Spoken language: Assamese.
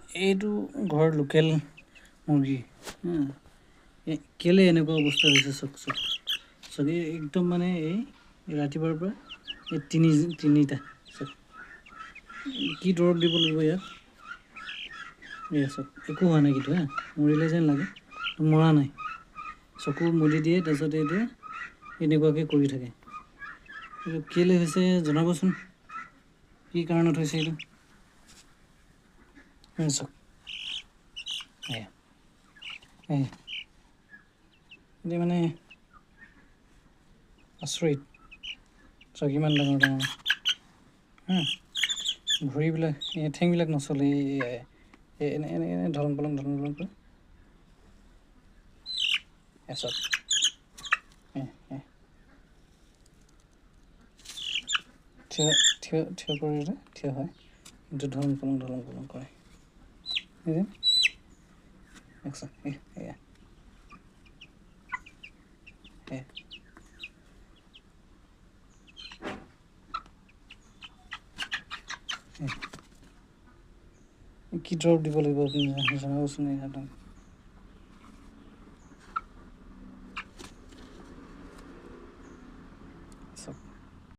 এইটো ঘৰ লোকেল মুৰ্গী কেলে এনেকুৱা অৱস্থা হৈছে চক একদম মানে এই ৰাতিপুৱাৰ পৰা এই তিনিটা চক কি দৰৱ দিব লাগিব ইয়াক এয়া চক একো হোৱা নাই কিন্তু মৰিলে যেন লাগে মৰা নাই চকু মুদি দিয়ে তাৰপিছত এইটো এনেকুৱাকৈ কৰি থাকে এইটো কেলে হৈছে জনাবচোন কি কাৰণত হৈছে এইটো চক এতিয়া মানে আচৰিত চক ইমান ডাঙৰ ভৰিবিলাক ঠেংবিলাক নচলে এনে এনে এনে ধলং পলং কৰি চক থিয় কৰিলে থিয় হয় কিন্তু ধলং পলং কৰে এয়া কি দৰৱ দিব লাগিব আপুনি জনাবচোন